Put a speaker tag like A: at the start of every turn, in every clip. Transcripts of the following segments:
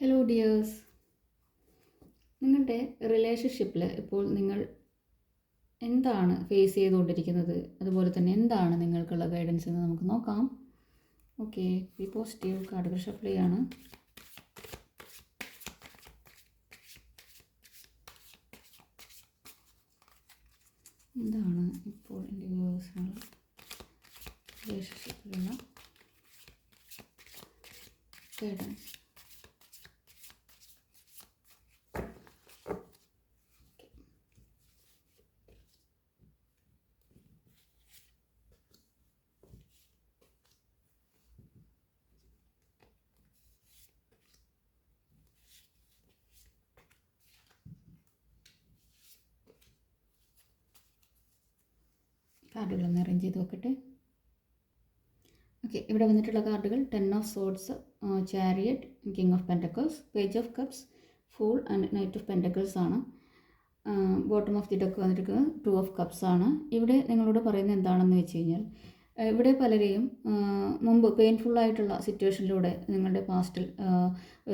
A: Hello dears, നിങ്ങളുടെ റിലേഷൻഷിപ്പിൽ ഇപ്പോൾ നിങ്ങൾ എന്താണ് ഫേസ് ചെയ്തുകൊണ്ടിരിക്കുന്നത്, അതുപോലെ തന്നെ എന്താണ് നിങ്ങൾക്കുള്ള ഗൈഡൻസ് എന്ന് നമുക്ക് നോക്കാം. ഓക്കെ, ബി പോസിറ്റീവ് കാർഡുകൾ ഷഫിൾ ചെയ്യാണ്. എന്താണ് ഇപ്പോൾ എൻ്റെ വ്യൂവേഴ്സിനുള്ള റിലേഷൻഷിപ്പിലുള്ള ഗൈഡൻസ്? കാർഡുകളൊന്ന് അറേഞ്ച് ചെയ്ത് വെക്കട്ടെ. ഓക്കെ, ഇവിടെ വന്നിട്ടുള്ള കാർഡുകൾ 10 of swords, chariot, king of pentacles, page of cups, fool and knight of pentacles ആണ്. ബോട്ടം ഓഫ് ദി ഡെക്ക് വന്നിരിക്കുന്നത് 2 ഓഫ് കപ്സ് ആണ്. ഇവിടെ നിങ്ങളോട് പറയുന്നത് എന്താണെന്ന് വെച്ച് കഴിഞ്ഞാൽ, ഇവിടെ പലരെയും മുമ്പ് പെയിൻഫുള്ളായിട്ടുള്ള സിറ്റുവേഷനിലൂടെ, നിങ്ങളുടെ പാസ്റ്റിൽ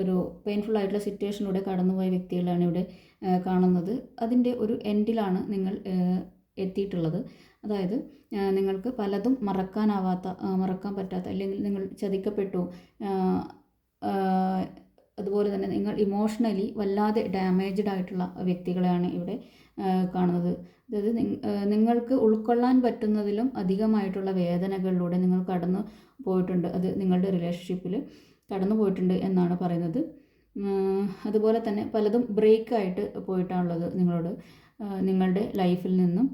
A: ഒരു പെയിൻഫുള്ളായിട്ടുള്ള സിറ്റുവേഷനിലൂടെ കടന്നുപോയ വ്യക്തികളാണ് ഇവിടെ കാണുന്നത്. അതിൻ്റെ ഒരു എൻഡിലാണ് നിങ്ങൾ എത്തിയിട്ടുള്ളത്. അതായത് നിങ്ങൾക്ക് പലതും മറക്കാൻ പറ്റാത്ത, അല്ലെങ്കിൽ നിങ്ങൾ ചതിക്കപ്പെട്ടു, അതുപോലെ തന്നെ നിങ്ങൾ ഇമോഷണലി വല്ലാതെ ഡാമേജ്ഡ് ആയിട്ടുള്ള വ്യക്തികളെയാണ് ഇവിടെ കാണുന്നത്. അതായത് നിങ്ങൾക്ക് ഉൾക്കൊള്ളാൻ പറ്റുന്നതിലും അധികമായിട്ടുള്ള വേദനകളിലൂടെ നിങ്ങൾ കടന്നു പോയിട്ടുണ്ട്. അത് നിങ്ങളുടെ റിലേഷൻഷിപ്പിൽ കടന്നു പോയിട്ടുണ്ട് എന്നാണ് പറയുന്നത്. അതുപോലെ തന്നെ പലതും ബ്രേക്കായിട്ട് പോയിട്ടാണുള്ളത് നിങ്ങളുടെ ലൈഫിൽ നിന്നും.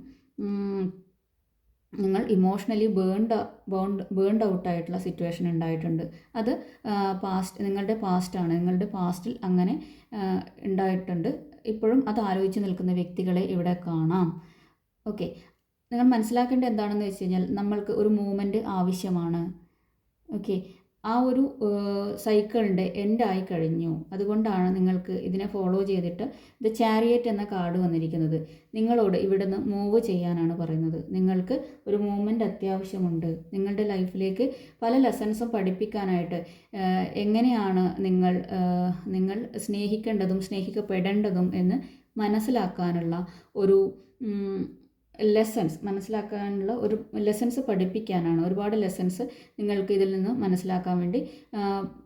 A: നിങ്ങൾ ഇമോഷണലി ബേൺഡ് ഔട്ടായിട്ടുള്ള സിറ്റുവേഷൻ ഉണ്ടായിട്ടുണ്ട്. അത് നിങ്ങളുടെ പാസ്റ്റാണ്. നിങ്ങളുടെ പാസ്റ്റിൽ അങ്ങനെ ഉണ്ടായിട്ടുണ്ട്. ഇപ്പോഴും അത് ആലോചിച്ച് നിൽക്കുന്ന വ്യക്തികളെ ഇവിടെ കാണാം. ഓക്കെ, നിങ്ങൾ മനസ്സിലാക്കേണ്ടത് എന്താണെന്ന് വെച്ച് കഴിഞ്ഞാൽ, നമ്മൾക്ക് ഒരു മൂവ്മെൻറ്റ് ആവശ്യമാണ്. ഓക്കെ, ആ ഒരു സൈക്കിളിൻ്റെ എൻഡായി കഴിഞ്ഞു. അതുകൊണ്ടാണ് നിങ്ങൾക്ക് ഇതിനെ ഫോളോ ചെയ്തിട്ട് ദ ചാരിയറ്റ് എന്ന കാർഡ് വന്നിരിക്കുന്നത്. നിങ്ങളോട് ഇവിടുന്ന് മൂവ് ചെയ്യാനാണ് പറയുന്നത്. നിങ്ങൾക്ക് ഒരു മൂവ്മെൻറ്റ് അത്യാവശ്യമുണ്ട്. നിങ്ങളുടെ ലൈഫിലേക്ക് പല ലെസൺസും പഠിപ്പിക്കാനായിട്ട്, എങ്ങനെയാണ് നിങ്ങൾ സ്നേഹിക്കേണ്ടതും സ്നേഹിക്കപ്പെടേണ്ടതും എന്ന് മനസ്സിലാക്കാനുള്ള ഒരു ലെസൺസ് പഠിപ്പിക്കാനാണ്. ഒരുപാട് ലെസൺസ് നിങ്ങൾക്ക് ഇതിൽ നിന്ന് മനസ്സിലാക്കാൻ വേണ്ടി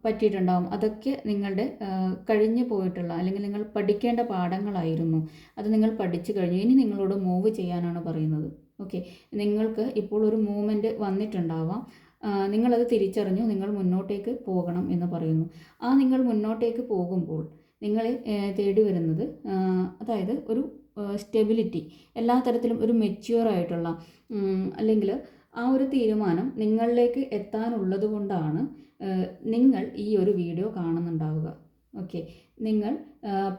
A: പറ്റിയിട്ടുണ്ടാകും. അതൊക്കെ നിങ്ങളുടെ കഴിഞ്ഞു പോയിട്ടുള്ള, അല്ലെങ്കിൽ നിങ്ങൾ പഠിക്കേണ്ട പാഠങ്ങളായിരുന്നു. അത് നിങ്ങൾ പഠിച്ചു കഴിഞ്ഞു. ഇനി നിങ്ങളോട് മൂവ് ചെയ്യാനാണ് പറയുന്നത്. ഓക്കെ, നിങ്ങൾക്ക് ഇപ്പോൾ ഒരു മൂവ്മെൻറ്റ് വന്നിട്ടുണ്ടാവാം. നിങ്ങളത് തിരിച്ചറിഞ്ഞു, നിങ്ങൾ മുന്നോട്ടേക്ക് പോകണം എന്ന് പറയുന്നു. നിങ്ങൾ മുന്നോട്ടേക്ക് പോകുമ്പോൾ നിങ്ങളെ തേടി വരുന്നത്, അതായത് ഒരു സ്റ്റെബിലിറ്റി, എല്ലാ തരത്തിലും ഒരു മെച്യൂർ ആയിട്ടുള്ള, അല്ലെങ്കിൽ ആ ഒരു തീരുമാനം നിങ്ങളിലേക്ക് എത്താനുള്ളത് കൊണ്ടാണ് നിങ്ങൾ ഈ ഒരു വീഡിയോ കാണുന്നുണ്ടാവുക. ഓക്കെ, നിങ്ങൾ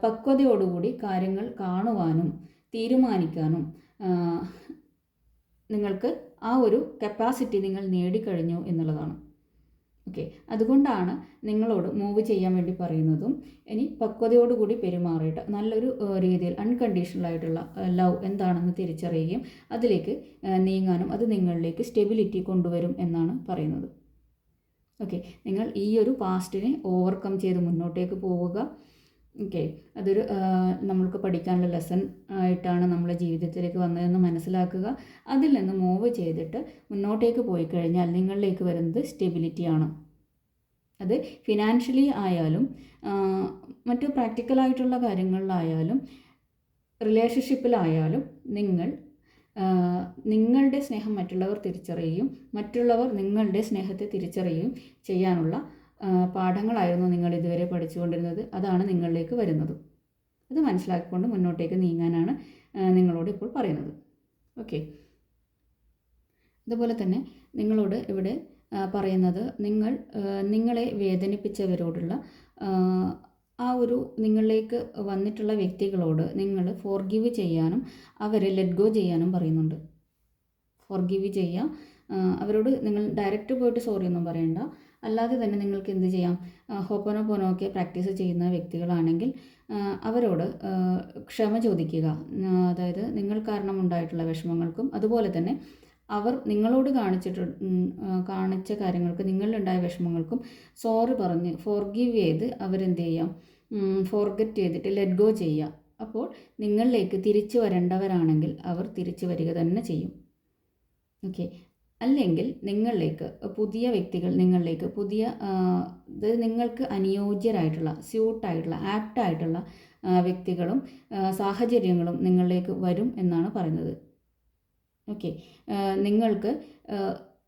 A: പക്വതയോടുകൂടി കാര്യങ്ങൾ കാണുവാനും തീരുമാനിക്കാനും നിങ്ങൾക്ക് ആ ഒരു കപ്പാസിറ്റി നിങ്ങൾ നേടിക്കഴിഞ്ഞു എന്നുള്ളതാണ്. ഓക്കെ, അതുകൊണ്ടാണ് നിങ്ങളോട് മൂവ് ചെയ്യാൻ വേണ്ടി പറയുന്നതും. ഇനി പക്വതയോടുകൂടി പെരുമാറിയിട്ട് നല്ലൊരു രീതിയിൽ അൺകണ്ടീഷണൽ ആയിട്ടുള്ള ലവ് എന്താണെന്ന് തിരിച്ചറിയുകയും അതിലേക്ക് നീങ്ങാനും അത് നിങ്ങളിലേക്ക് സ്റ്റെബിലിറ്റി കൊണ്ടുവരും എന്നാണ് പറയുന്നത്. ഓക്കെ, നിങ്ങൾ ഈ ഒരു പാസ്റ്റിനെ ഓവർകം ചെയ്ത് മുന്നോട്ടേക്ക് പോവുക. ഓക്കെ, അതൊരു നമ്മൾക്ക് പഠിക്കാനുള്ള ലെസൺ ആയിട്ടാണ് നമ്മളെ ജീവിതത്തിലേക്ക് വന്നതെന്ന് മനസ്സിലാക്കുക. അതിൽ നിന്ന് മൂവ് ചെയ്തിട്ട് മുന്നോട്ടേക്ക് പോയി കഴിഞ്ഞാൽ നിങ്ങളിലേക്ക് വരുന്നത് സ്റ്റെബിലിറ്റിയാണ്. അത് ഫിനാൻഷ്യലി ആയാലും മറ്റു പ്രാക്ടിക്കലായിട്ടുള്ള കാര്യങ്ങളിലായാലും റിലേഷൻഷിപ്പിലായാലും നിങ്ങളുടെ സ്നേഹം മറ്റുള്ളവർ തിരിച്ചറിയുകയും മറ്റുള്ളവർ നിങ്ങളുടെ സ്നേഹത്തെ തിരിച്ചറിയുകയും ചെയ്യാനുള്ള പാഠങ്ങളായിരുന്നു നിങ്ങൾ ഇതുവരെ പഠിച്ചുകൊണ്ടിരുന്നത്. അതാണ് നിങ്ങളിലേക്ക് വരുന്നത്. അത് മനസ്സിലാക്കിക്കൊണ്ട് മുന്നോട്ടേക്ക് നീങ്ങാനാണ് നിങ്ങളോട് ഇപ്പോൾ പറയുന്നത്. ഓക്കെ, അതുപോലെ തന്നെ നിങ്ങളോട് ഇവിടെ പറയുന്നത്, നിങ്ങളെ വേദനിപ്പിച്ചവരോടുള്ള ആ ഒരു നിങ്ങളിലേക്ക് വന്നിട്ടുള്ള വ്യക്തികളോട് നിങ്ങൾ ഫോർഗിവ് ചെയ്യാനും അവരെ ലെറ്റ് ഗോ ചെയ്യാനും പറയുന്നുണ്ട്. ഫോർഗിവ് ചെയ്യുക. അവരോട് നിങ്ങൾ ഡയറക്റ്റ് പോയിട്ട് സോറി ഒന്നും പറയണ്ട. അല്ലാതെ തന്നെ നിങ്ങൾക്ക് എന്ത് ചെയ്യാം, ഹോപ്പോനോപോനോ ഒക്കെ പ്രാക്ടീസ് ചെയ്യുന്ന വ്യക്തികളാണെങ്കിൽ അവരോട് ക്ഷമ ചോദിക്കുക. അതായത് നിങ്ങൾ കാരണം ഉണ്ടായിട്ടുള്ള വിഷമങ്ങൾക്കും അതുപോലെ തന്നെ അവർ നിങ്ങളോട് കാണിച്ച കാര്യങ്ങൾക്ക്, നിങ്ങളിലുണ്ടായ വിഷമങ്ങൾക്കും സോറി പറഞ്ഞ് ഫോർഗീവ് ചെയ്ത് അവരെന്ത് ചെയ്യാം, ഫോർഗെറ്റ് ചെയ്തിട്ട് ലെറ്റ് ഗോ ചെയ്യുക. അപ്പോൾ നിങ്ങളിലേക്ക് തിരിച്ചു വരേണ്ടവരാണെങ്കിൽ അവർ തിരിച്ചു വരിക തന്നെ ചെയ്യും. ഓക്കെ. അല്ലെങ്കിൽ നിങ്ങളിലേക്ക് പുതിയ വ്യക്തികൾ, നിങ്ങളിലേക്ക് പുതിയ നിങ്ങൾക്ക് അനുയോജ്യരായിട്ടുള്ള, സ്യൂട്ടായിട്ടുള്ള, ആപ്റ്റായിട്ടുള്ള വ്യക്തികളും സാഹചര്യങ്ങളും നിങ്ങളിലേക്ക് വരും എന്നാണ് പറയുന്നത്. ഓക്കെ. നിങ്ങൾക്ക്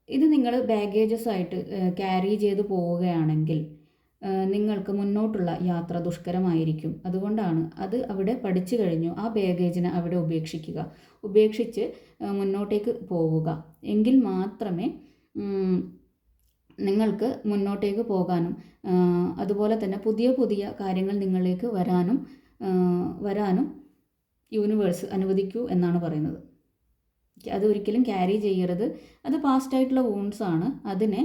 A: ഇത് നിങ്ങൾ ബാഗേജസ് ആയിട്ട് ക്യാരി ചെയ്ത് പോവുകയാണെങ്കിൽ നിങ്ങൾക്ക് മുന്നോട്ടുള്ള യാത്ര ദുഷ്കരമായിരിക്കും. അതുകൊണ്ടാണ് അത് അവിടെ പഠിച്ചു കഴിഞ്ഞു ആ ബാഗേജിനെ അവിടെ ഉപേക്ഷിച്ച് മുന്നോട്ടേക്ക് പോവുക. എങ്കിൽ മാത്രമേ നിങ്ങൾക്ക് മുന്നോട്ടേക്ക് പോകാനും അതുപോലെ തന്നെ പുതിയ പുതിയ കാര്യങ്ങൾ നിങ്ങളിലേക്ക് വരാനും യൂണിവേഴ്സ് അനുവദിക്കൂ എന്നാണ് പറയുന്നത്. അത് ഒരിക്കലും ക്യാരി ചെയ്യരുത്. അത് പാസ്റ്റായിട്ടുള്ള വൂൺസാണ്. അതിനെ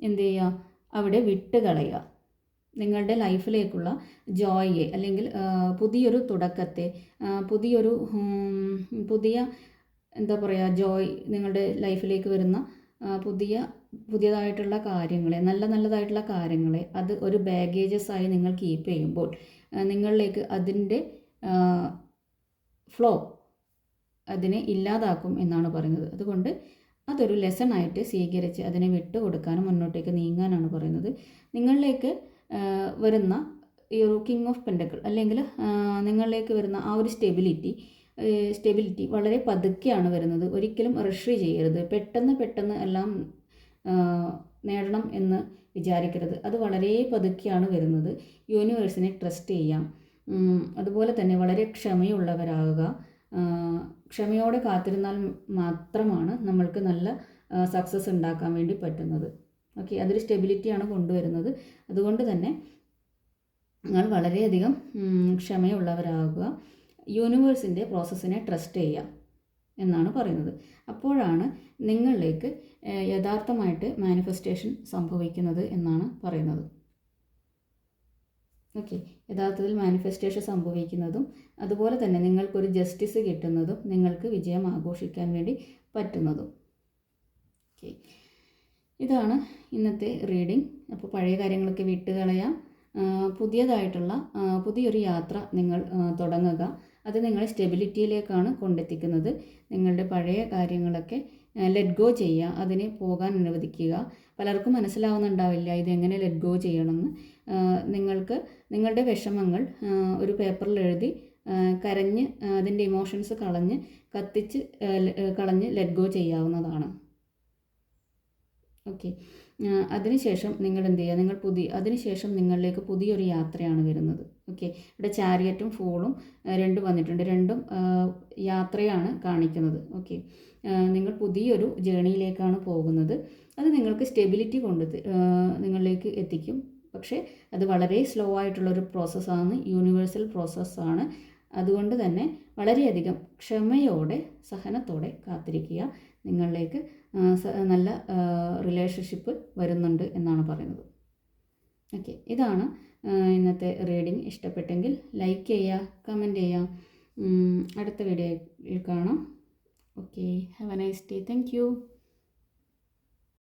A: എന്ത് ചെയ്യുക, അവിടെ വിട്ടുകളയുക. നിങ്ങളുടെ ലൈഫിലേക്കുള്ള ജോയെ, അല്ലെങ്കിൽ പുതിയൊരു തുടക്കത്തെ, പുതിയ എന്താ പറയുക, ജോയ്, നിങ്ങളുടെ ലൈഫിലേക്ക് വരുന്ന പുതിയതായിട്ടുള്ള കാര്യങ്ങളെ, നല്ലതായിട്ടുള്ള കാര്യങ്ങളെ അത് ഒരു ബാഗേജസായി നിങ്ങൾ കീപ്പ് ചെയ്യുമ്പോൾ നിങ്ങളിലേക്ക് അതിൻ്റെ ഫ്ലോ അതിനെ ഇല്ലാതാക്കും എന്നാണ് പറയുന്നത്. അതുകൊണ്ട് അതൊരു ലെസൺ ആയിട്ട് സ്വീകരിച്ച് അതിനെ വിട്ടുകൊടുക്കാനും മുന്നോട്ടേക്ക് നീങ്ങാനാണ് പറയുന്നത്. നിങ്ങളിലേക്ക് വരുന്ന ഈ ഒരു കിങ് ഓഫ് പെൻഡക്കിൾ, അല്ലെങ്കിൽ നിങ്ങളിലേക്ക് വരുന്ന ആ ഒരു സ്റ്റെബിലിറ്റി വളരെ പതുക്കെയാണ് വരുന്നത്. ഒരിക്കലും റഷ് ചെയ്യരുത്. പെട്ടെന്ന് എല്ലാം നേടണം എന്ന് വിചാരിക്കരുത്. അത് വളരെ പതുക്കെയാണ് വരുന്നത്. യൂണിവേഴ്സിനെ ട്രസ്റ്റ് ചെയ്യാം. അതുപോലെ തന്നെ വളരെ ക്ഷമയുള്ളവരാകുക. ക്ഷമയോടെ കാത്തിരുന്നാൽ മാത്രമാണ് നമ്മൾക്ക് നല്ല സക്സസ് ഉണ്ടാക്കാൻ വേണ്ടി പറ്റുന്നത്. ഓക്കെ. അതൊരു സ്റ്റെബിലിറ്റിയാണ് കൊണ്ടുവരുന്നത്. അതുകൊണ്ട് തന്നെ നിങ്ങൾ വളരെയധികം ക്ഷമയുള്ളവരാകുക. യൂണിവേഴ്സിൻ്റെ പ്രോസസ്സിനെ ട്രസ്റ്റ് ചെയ്യുക എന്നാണ് പറയുന്നത്. അപ്പോഴാണ് നിങ്ങളിലേക്ക് യഥാർത്ഥമായിട്ട് മാനിഫെസ്റ്റേഷൻ സംഭവിക്കുന്നത് എന്നാണ് പറയുന്നത്. ഓക്കെ. യഥാർത്ഥത്തിൽ മാനിഫെസ്റ്റേഷൻ സംഭവിക്കുന്നതും അതുപോലെ തന്നെ നിങ്ങൾക്കൊരു ജസ്റ്റിസ് കിട്ടുന്നതും നിങ്ങൾക്ക് വിജയം ആഘോഷിക്കാൻ വേണ്ടി പറ്റുന്നതും. ഓക്കെ. ഇതാണ് ഇന്നത്തെ റീഡിംഗ്. അപ്പോൾ പഴയ കാര്യങ്ങളൊക്കെ വിട്ടുകളയാം. പുതിയൊരു യാത്ര നിങ്ങൾ തുടങ്ങുക. അത് നിങ്ങളെ സ്റ്റെബിലിറ്റിയിലേക്കാണ് കൊണ്ടെത്തിക്കുന്നത്. നിങ്ങളുടെ പഴയ കാര്യങ്ങളൊക്കെ ലെറ്റ് ഗോ ചെയ്യുക, അതിനെ പോകാൻ അനുവദിക്കുക. പലർക്കും മനസ്സിലാവുന്നുണ്ടാവില്ല ഇതെങ്ങനെ ലെറ്റ് ഗോ ചെയ്യണമെന്ന്. നിങ്ങൾക്ക് നിങ്ങളുടെ വിഷമങ്ങൾ ഒരു പേപ്പറിൽ എഴുതി കരഞ്ഞ് അതിൻ്റെ ഇമോഷൻസ് കത്തിച്ച് കളഞ്ഞ് ലെറ്റ് ഗോ ചെയ്യാവുന്നതാണ്. ഓക്കെ. അതിനുശേഷം നിങ്ങൾ എന്ത് ചെയ്യുക, അതിനുശേഷം നിങ്ങളിലേക്ക് പുതിയൊരു യാത്രയാണ് വരുന്നത്. ഓക്കെ. ഇവിടെ ചാരിയറ്റും ഫൂളും രണ്ടും വന്നിട്ടുണ്ട്. രണ്ടും യാത്രയാണ് കാണിക്കുന്നത്. ഓക്കെ. നിങ്ങൾ പുതിയൊരു ജേണിയിലേക്കാണ് പോകുന്നത്. അത് നിങ്ങൾക്ക് സ്റ്റെബിലിറ്റി നിങ്ങളിലേക്ക് എത്തിക്കും. പക്ഷേ അത് വളരെ സ്ലോ ആയിട്ടുള്ളൊരു പ്രോസസ്സാണ്, യൂണിവേഴ്സൽ പ്രോസസ്സാണ്. അതുകൊണ്ട് തന്നെ വളരെയധികം ക്ഷമയോടെ സഹനത്തോടെ കാത്തിരിക്കുക. നിങ്ങളിലേക്ക് നല്ല റിലേഷൻഷിപ്പ് വരുന്നുണ്ട് എന്നാണ് പറയുന്നത്. ഓക്കെ. ഇതാണ് ഇന്നത്തെ റീഡിംഗ്. ഇഷ്ടപ്പെട്ടെങ്കിൽ ലൈക്ക് ചെയ്യുക, കമൻറ്റ് ചെയ്യുക. അടുത്ത വീഡിയോയിൽ കാണാം. Okay. Have A nice day. Thank you.